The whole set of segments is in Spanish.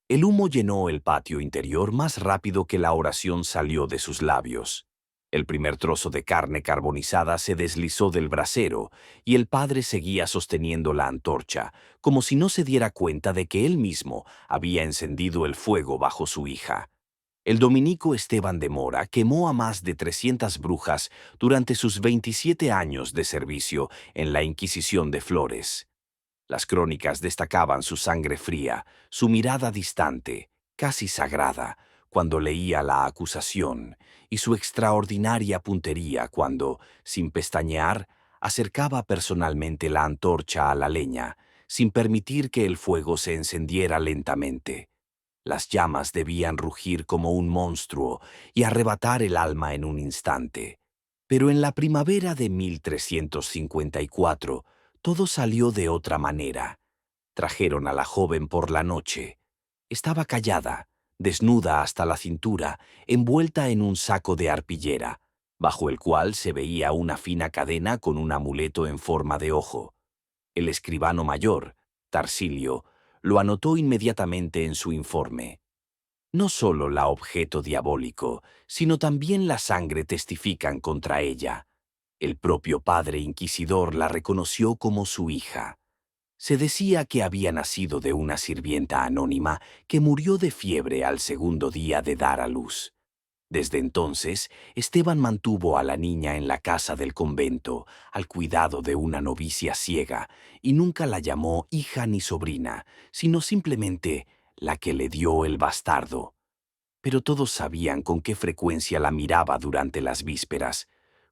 El humo llenó el patio interior más rápido que la oración salió de sus labios. El primer trozo de carne carbonizada se deslizó del brasero y el padre seguía sosteniendo la antorcha, como si no se diera cuenta de que él mismo había encendido el fuego bajo su hija. El dominico Esteban de Mora quemó a más de 300 brujas durante sus 27 años de servicio en la Inquisición de Flores. Las crónicas destacaban su sangre fría, su mirada distante, casi sagrada, cuando leía la acusación, y su extraordinaria puntería cuando, sin pestañear, acercaba personalmente la antorcha a la leña, sin permitir que el fuego se encendiera lentamente. Las llamas debían rugir como un monstruo y arrebatar el alma en un instante. Pero en la primavera de 1354, todo salió de otra manera. Trajeron a la joven por la noche. Estaba callada, desnuda hasta la cintura, envuelta en un saco de arpillera, bajo el cual se veía una fina cadena con un amuleto en forma de ojo. El escribano mayor, Tarsilio, lo anotó inmediatamente en su informe. No solo la objeto diabólico, sino también la sangre testifican contra ella. El propio padre inquisidor la reconoció como su hija. Se decía que había nacido de una sirvienta anónima que murió de fiebre al segundo día de dar a luz. Desde entonces, Esteban mantuvo a la niña en la casa del convento, al cuidado de una novicia ciega, y nunca la llamó hija ni sobrina, sino simplemente la que le dio el bastardo. Pero todos sabían con qué frecuencia la miraba durante las vísperas,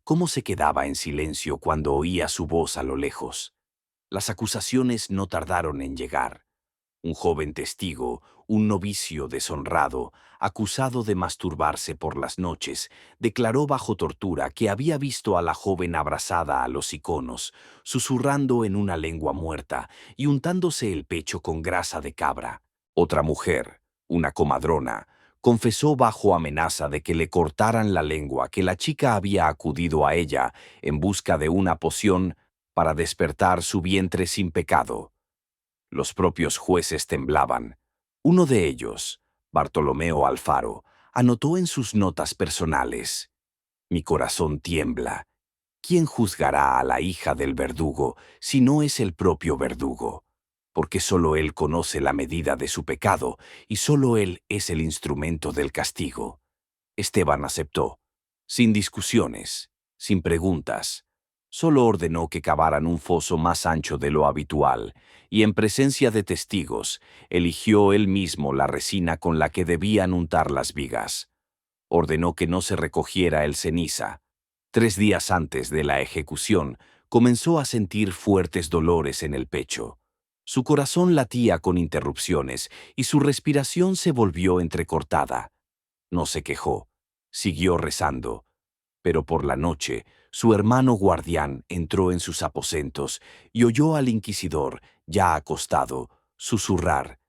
cómo se quedaba en silencio cuando oía su voz a lo lejos. Las acusaciones no tardaron en llegar. Un joven testigo, un novicio deshonrado, acusado de masturbarse por las noches, declaró bajo tortura que había visto a la joven abrazada a los iconos, susurrando en una lengua muerta y untándose el pecho con grasa de cabra. Otra mujer, una comadrona, confesó bajo amenaza de que le cortaran la lengua que la chica había acudido a ella en busca de una poción para despertar su vientre sin pecado. Los propios jueces temblaban. Uno de ellos, Bartolomeo Alfaro, anotó en sus notas personales: «Mi corazón tiembla. ¿Quién juzgará a la hija del verdugo si no es el propio verdugo? Porque solo él conoce la medida de su pecado y solo él es el instrumento del castigo». Esteban aceptó, sin discusiones, sin preguntas. Solo ordenó que cavaran un foso más ancho de lo habitual y, en presencia de testigos, eligió él mismo la resina con la que debían untar las vigas. Ordenó que no se recogiera el ceniza. 3 días antes de la ejecución, comenzó a sentir fuertes dolores en el pecho. Su corazón latía con interrupciones y su respiración se volvió entrecortada. No se quejó, siguió rezando, pero por la noche su hermano guardián entró en sus aposentos y oyó al inquisidor, ya acostado, susurrar: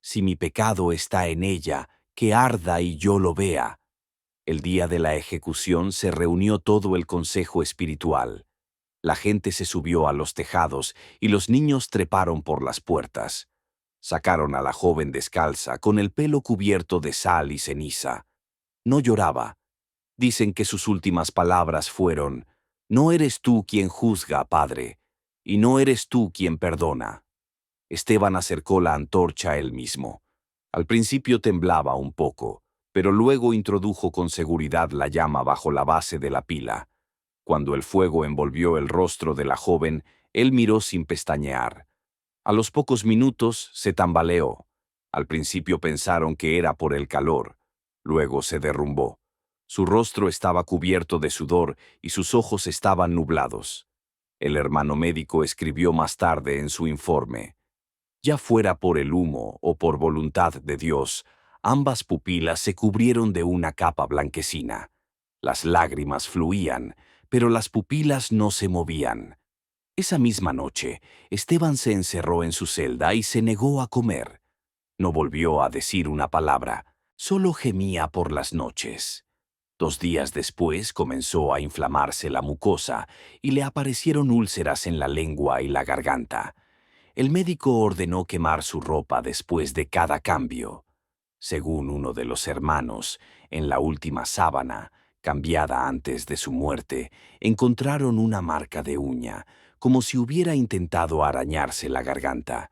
«Si mi pecado está en ella, que arda y yo lo vea». El día de la ejecución se reunió todo el consejo espiritual. La gente se subió a los tejados y los niños treparon por las puertas. Sacaron a la joven descalza, con el pelo cubierto de sal y ceniza. No lloraba. Dicen que sus últimas palabras fueron: «No eres tú quien juzga, Padre, y no eres tú quien perdona». Esteban acercó la antorcha él mismo. Al principio temblaba un poco, pero luego introdujo con seguridad la llama bajo la base de la pila. Cuando el fuego envolvió el rostro de la joven, él miró sin pestañear. A los pocos minutos se tambaleó. Al principio pensaron que era por el calor. Luego se derrumbó. Su rostro estaba cubierto de sudor y sus ojos estaban nublados. El hermano médico escribió más tarde en su informe: «Ya fuera por el humo o por voluntad de Dios, ambas pupilas se cubrieron de una capa blanquecina. Las lágrimas fluían, pero las pupilas no se movían». Esa misma noche, Esteban se encerró en su celda y se negó a comer. No volvió a decir una palabra, solo gemía por las noches. 2 días después comenzó a inflamarse la mucosa y le aparecieron úlceras en la lengua y la garganta. El médico ordenó quemar su ropa después de cada cambio. Según uno de los hermanos, en la última sábana, cambiada antes de su muerte, encontraron una marca de uña, como si hubiera intentado arañarse la garganta.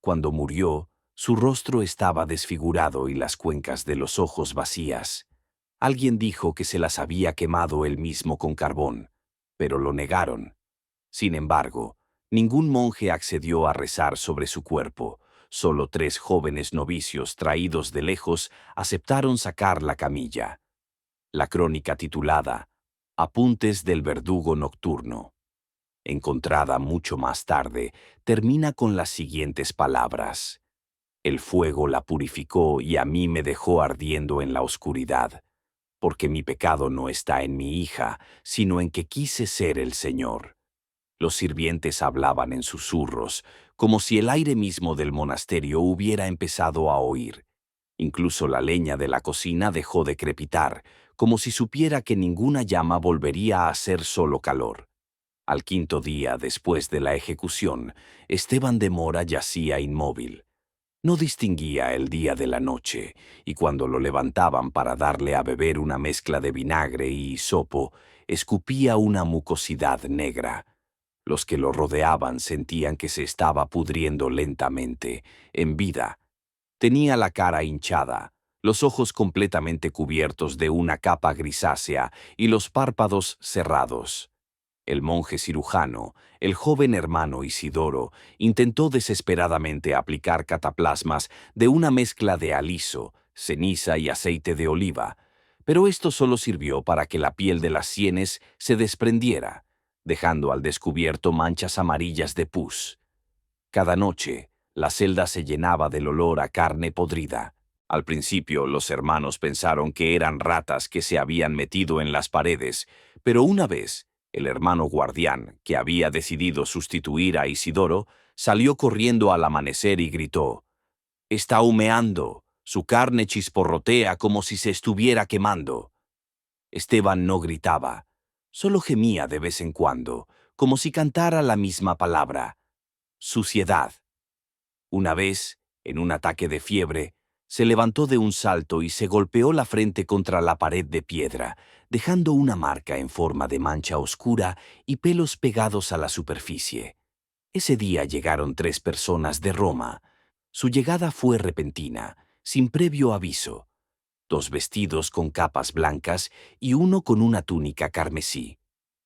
Cuando murió, su rostro estaba desfigurado y las cuencas de los ojos vacías. Alguien dijo que se las había quemado él mismo con carbón, pero lo negaron. Sin embargo, ningún monje accedió a rezar sobre su cuerpo. Solo 3 jóvenes novicios traídos de lejos aceptaron sacar la camilla. La crónica titulada Apuntes del verdugo nocturno, encontrada mucho más tarde, termina con las siguientes palabras: el fuego la purificó y a mí me dejó ardiendo en la oscuridad, porque mi pecado no está en mi hija, sino en que quise ser el Señor. Los sirvientes hablaban en susurros, como si el aire mismo del monasterio hubiera empezado a oír. Incluso la leña de la cocina dejó de crepitar, como si supiera que ninguna llama volvería a ser solo calor. Al 5.º día después de la ejecución, Esteban de Mora yacía inmóvil. No distinguía el día de la noche, y cuando lo levantaban para darle a beber una mezcla de vinagre y hisopo, escupía una mucosidad negra. Los que lo rodeaban sentían que se estaba pudriendo lentamente, en vida. Tenía la cara hinchada, los ojos completamente cubiertos de una capa grisácea y los párpados cerrados. El monje cirujano, el joven hermano Isidoro, intentó desesperadamente aplicar cataplasmas de una mezcla de aliso, ceniza y aceite de oliva, pero esto solo sirvió para que la piel de las sienes se desprendiera, dejando al descubierto manchas amarillas de pus. Cada noche, la celda se llenaba del olor a carne podrida. Al principio, los hermanos pensaron que eran ratas que se habían metido en las paredes, pero una vez, el hermano guardián, que había decidido sustituir a Isidoro, salió corriendo al amanecer y gritó: «Está humeando, su carne chisporrotea como si se estuviera quemando». Esteban no gritaba, solo gemía de vez en cuando, como si cantara la misma palabra: suciedad. Una vez, en un ataque de fiebre, se levantó de un salto y se golpeó la frente contra la pared de piedra, dejando una marca en forma de mancha oscura y pelos pegados a la superficie. Ese día llegaron 3 personas de Roma. Su llegada fue repentina, sin previo aviso. 2 vestidos con capas blancas y uno con una túnica carmesí.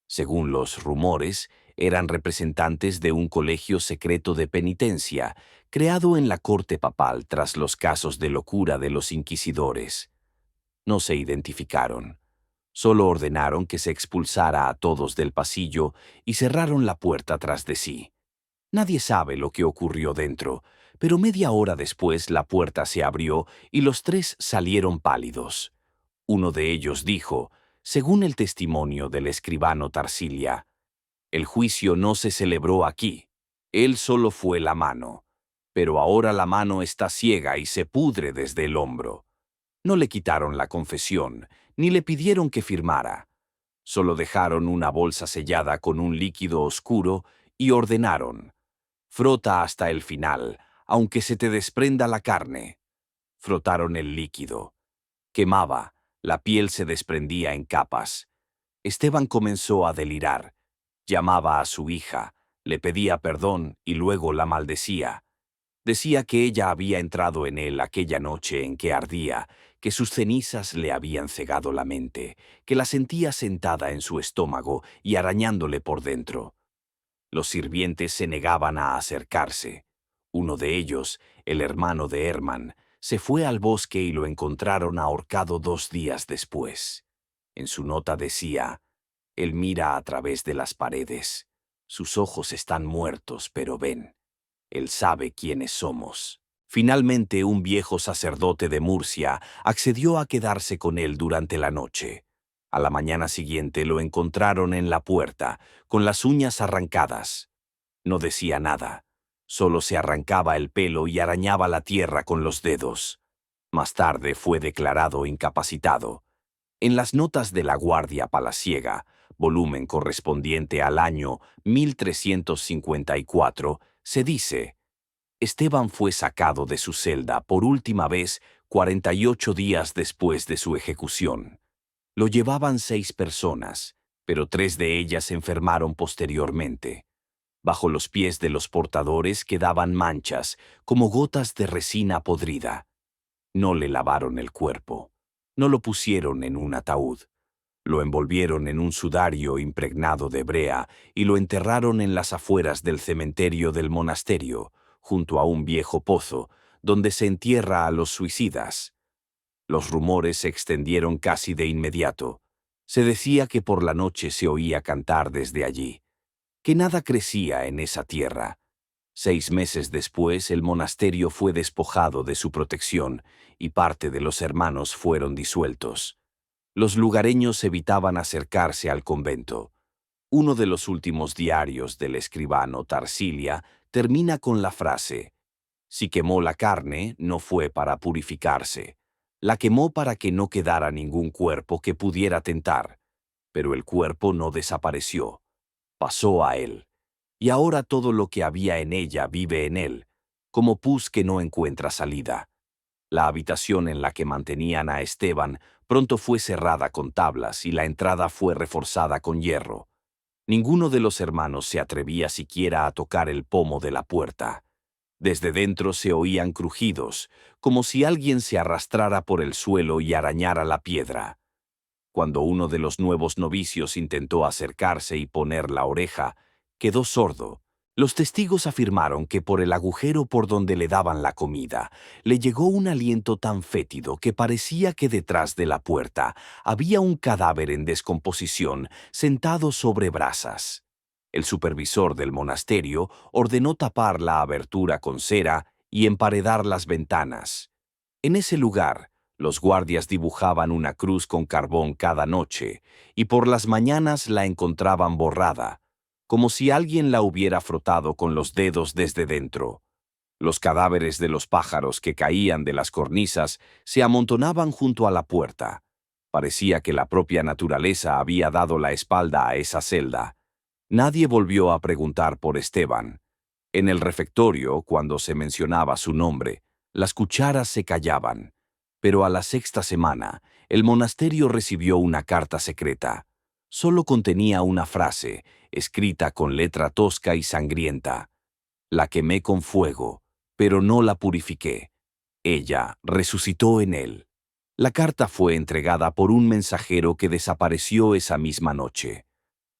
Según los rumores, eran representantes de un colegio secreto de penitencia, creado en la corte papal tras los casos de locura de los inquisidores. No se identificaron. Solo ordenaron que se expulsara a todos del pasillo y cerraron la puerta tras de sí. Nadie sabe lo que ocurrió dentro, pero media hora después la puerta se abrió y los 3 salieron pálidos. Uno de ellos dijo, según el testimonio del escribano Tarsilia: «El juicio no se celebró aquí. Él solo fue la mano. Pero ahora la mano está ciega y se pudre desde el hombro». No le quitaron la confesión, ni le pidieron que firmara. Solo dejaron una bolsa sellada con un líquido oscuro y ordenaron: «Frota hasta el final, aunque se te desprenda la carne». Frotaron el líquido. Quemaba, la piel se desprendía en capas. Esteban comenzó a delirar. Llamaba a su hija, le pedía perdón y luego la maldecía. Decía que ella había entrado en él aquella noche en que ardía, que sus cenizas le habían cegado la mente, que la sentía sentada en su estómago y arañándole por dentro. Los sirvientes se negaban a acercarse. Uno de ellos, el hermano de Hermann, se fue al bosque y lo encontraron ahorcado 2 días después. En su nota decía: «Él mira a través de las paredes. Sus ojos están muertos, pero ven. Él sabe quiénes somos». Finalmente, un viejo sacerdote de Murcia accedió a quedarse con él durante la noche. A la mañana siguiente lo encontraron en la puerta, con las uñas arrancadas. No decía nada, solo se arrancaba el pelo y arañaba la tierra con los dedos. Más tarde fue declarado incapacitado. En las notas de la Guardia Palaciega, volumen correspondiente al año 1354, se dice: Esteban fue sacado de su celda por última vez 48 días después de su ejecución. Lo llevaban 6 personas, pero 3 de ellas enfermaron posteriormente. Bajo los pies de los portadores quedaban manchas, como gotas de resina podrida. No le lavaron el cuerpo. No lo pusieron en un ataúd. Lo envolvieron en un sudario impregnado de brea y lo enterraron en las afueras del cementerio del monasterio, junto a un viejo pozo, donde se entierra a los suicidas. Los rumores se extendieron casi de inmediato. Se decía que por la noche se oía cantar desde allí, que nada crecía en esa tierra. 6 meses después, el monasterio fue despojado de su protección y parte de los hermanos fueron disueltos. Los lugareños evitaban acercarse al convento. Uno de los últimos diarios del escribano Tarsilia termina con la frase: si quemó la carne, no fue para purificarse. La quemó para que no quedara ningún cuerpo que pudiera tentar. Pero el cuerpo no desapareció. Pasó a él. Y ahora todo lo que había en ella vive en él, como pus que no encuentra salida. La habitación en la que mantenían a Esteban pronto fue cerrada con tablas y la entrada fue reforzada con hierro. Ninguno de los hermanos se atrevía siquiera a tocar el pomo de la puerta. Desde dentro se oían crujidos, como si alguien se arrastrara por el suelo y arañara la piedra. Cuando uno de los nuevos novicios intentó acercarse y poner la oreja, quedó sordo. Los testigos afirmaron que por el agujero por donde le daban la comida, le llegó un aliento tan fétido que parecía que detrás de la puerta había un cadáver en descomposición sentado sobre brasas. El supervisor del monasterio ordenó tapar la abertura con cera y emparedar las ventanas. En ese lugar, los guardias dibujaban una cruz con carbón cada noche, y por las mañanas la encontraban borrada, como si alguien la hubiera frotado con los dedos desde dentro. Los cadáveres de los pájaros que caían de las cornisas se amontonaban junto a la puerta. Parecía que la propia naturaleza había dado la espalda a esa celda. Nadie volvió a preguntar por Esteban. En el refectorio, cuando se mencionaba su nombre, las cucharas se callaban. Pero a la 6ª semana, el monasterio recibió una carta secreta. Solo contenía una frase, escrita con letra tosca y sangrienta: la quemé con fuego, pero no la purifiqué. Ella resucitó en él. La carta fue entregada por un mensajero que desapareció esa misma noche.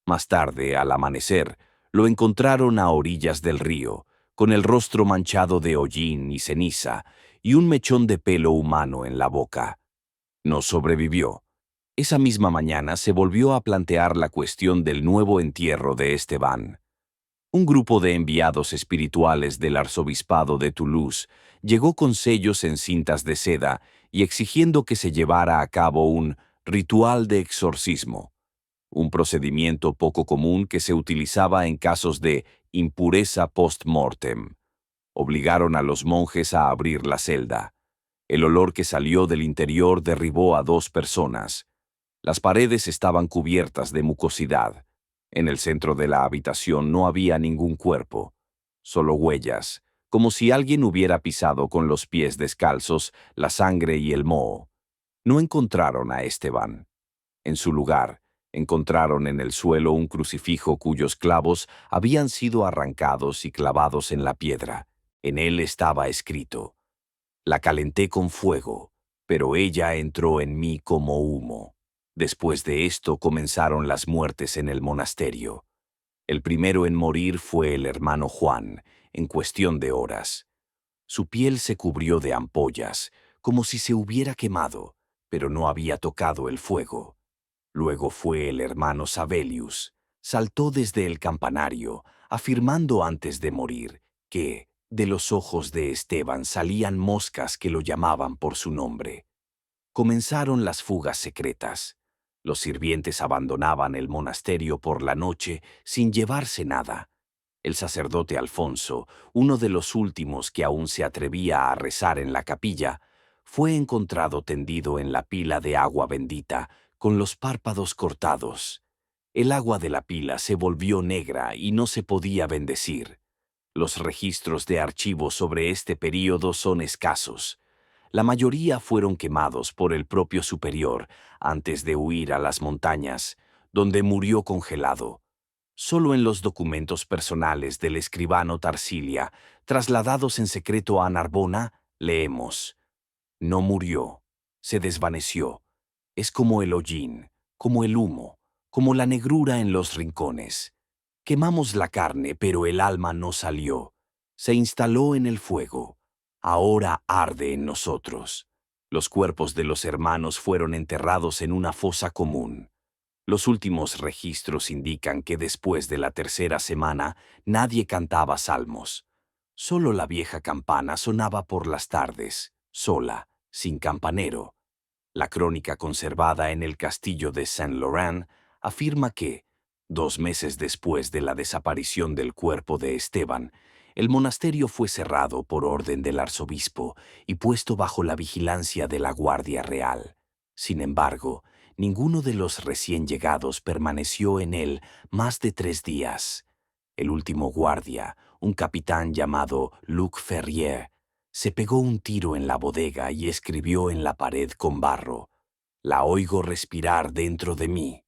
Más tarde, al amanecer, lo encontraron a orillas del río, con el rostro manchado de hollín y ceniza y un mechón de pelo humano en la boca. No sobrevivió. Esa misma mañana se volvió a plantear la cuestión del nuevo entierro de Esteban. Un grupo de enviados espirituales del arzobispado de Toulouse llegó con sellos en cintas de seda y exigiendo que se llevara a cabo un ritual de exorcismo, un procedimiento poco común que se utilizaba en casos de impureza post-mortem. Obligaron a los monjes a abrir la celda. El olor que salió del interior derribó a 2 personas. Las paredes estaban cubiertas de mucosidad. En el centro de la habitación no había ningún cuerpo, solo huellas, como si alguien hubiera pisado con los pies descalzos la sangre y el moho. No encontraron a Esteban. En su lugar, encontraron en el suelo un crucifijo cuyos clavos habían sido arrancados y clavados en la piedra. En él estaba escrito: la calenté con fuego, pero ella entró en mí como humo. Después de esto comenzaron las muertes en el monasterio. El primero en morir fue el hermano Juan, en cuestión de horas. Su piel se cubrió de ampollas, como si se hubiera quemado, pero no había tocado el fuego. Luego fue el hermano Sabelius. Saltó desde el campanario, afirmando antes de morir que de los ojos de Esteban salían moscas que lo llamaban por su nombre. Comenzaron las fugas secretas. Los sirvientes abandonaban el monasterio por la noche sin llevarse nada. El sacerdote Alfonso, uno de los últimos que aún se atrevía a rezar en la capilla, fue encontrado tendido en la pila de agua bendita, con los párpados cortados. El agua de la pila se volvió negra y no se podía bendecir. Los registros de archivo sobre este período son escasos. La mayoría fueron quemados por el propio superior antes de huir a las montañas, donde murió congelado. Solo en los documentos personales del escribano Tarsilia, trasladados en secreto a Narbona, leemos: no murió, se desvaneció. Es como el hollín, como el humo, como la negrura en los rincones. Quemamos la carne, pero el alma no salió. Se instaló en el fuego. Ahora arde en nosotros. Los cuerpos de los hermanos fueron enterrados en una fosa común. Los últimos registros indican que después de la tercera semana nadie cantaba salmos. Solo la vieja campana sonaba por las tardes, sola, sin campanero. La crónica conservada en el castillo de Saint-Laurent afirma que, 2 meses después de la desaparición del cuerpo de Esteban, el monasterio fue cerrado por orden del arzobispo y puesto bajo la vigilancia de la Guardia Real. Sin embargo, ninguno de los recién llegados permaneció en él más de 3 días. El último guardia, un capitán llamado Luc Ferrier, se pegó un tiro en la bodega y escribió en la pared con barro: «La oigo respirar dentro de mí».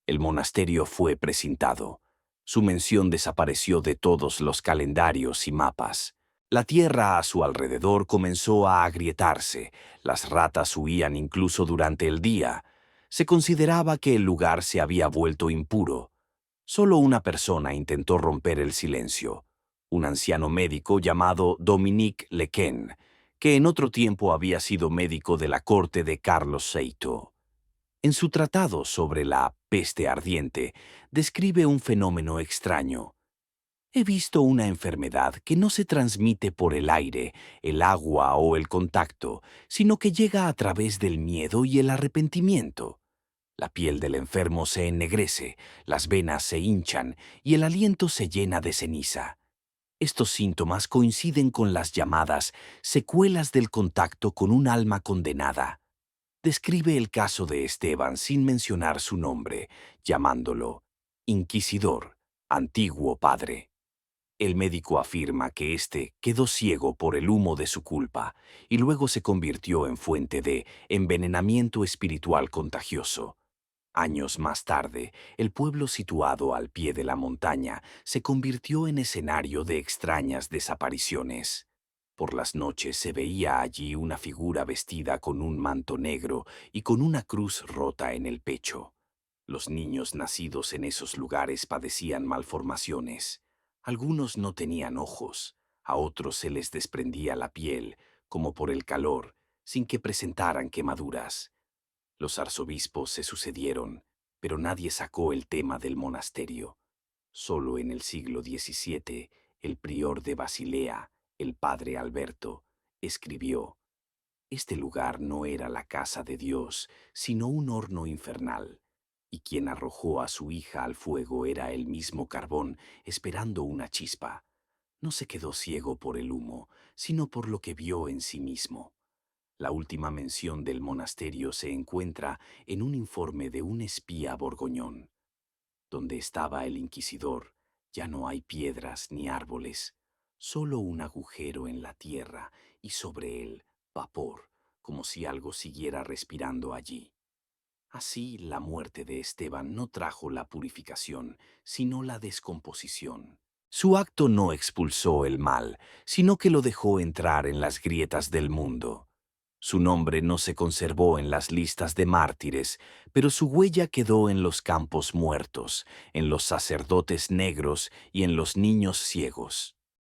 El monasterio fue precintado. Su mención desapareció de todos los calendarios y mapas. La tierra a su alrededor comenzó a agrietarse. Las ratas huían incluso durante el día. Se consideraba que el lugar se había vuelto impuro. Solo una persona intentó romper el silencio: un anciano médico llamado Dominique Lequesne, que en otro tiempo había sido médico de la corte de Carlos VI. En su tratado sobre la peste ardiente, describe un fenómeno extraño. He visto una enfermedad que no se transmite por el aire, el agua o el contacto, sino que llega a través del miedo y el arrepentimiento. La piel del enfermo se ennegrece, las venas se hinchan y el aliento se llena de ceniza. Estos síntomas coinciden con las llamadas secuelas del contacto con un alma condenada. Describe el caso de Esteban sin mencionar su nombre, llamándolo inquisidor, antiguo padre. El médico afirma que éste quedó ciego por el humo de su culpa y luego se convirtió en fuente de envenenamiento espiritual contagioso. Años más tarde, el pueblo situado al pie de la montaña se convirtió en escenario de extrañas desapariciones. Por las noches se veía allí una figura vestida con un manto negro y con una cruz rota en el pecho. Los niños nacidos en esos lugares padecían malformaciones. Algunos no tenían ojos, a otros se les desprendía la piel, como por el calor, sin que presentaran quemaduras. Los arzobispos se sucedieron, pero nadie sacó el tema del monasterio. Solo en el siglo XVII, el prior de Basilea, el padre Alberto, escribió: «Este lugar no era la casa de Dios, sino un horno infernal, y quien arrojó a su hija al fuego era el mismo carbón, esperando una chispa. No se quedó ciego por el humo, sino por lo que vio en sí mismo». La última mención del monasterio se encuentra en un informe de un espía borgoñón. Donde estaba el inquisidor, ya no hay piedras ni árboles, solo un agujero en la tierra y sobre él vapor, como si algo siguiera respirando allí. Así, la muerte de Esteban no trajo la purificación, sino la descomposición. Su acto no expulsó el mal, sino que lo dejó entrar en las grietas del mundo. Su nombre no se conservó en las listas de mártires, pero su huella quedó en los campos muertos, en los sacerdotes negros y en los niños ciegos.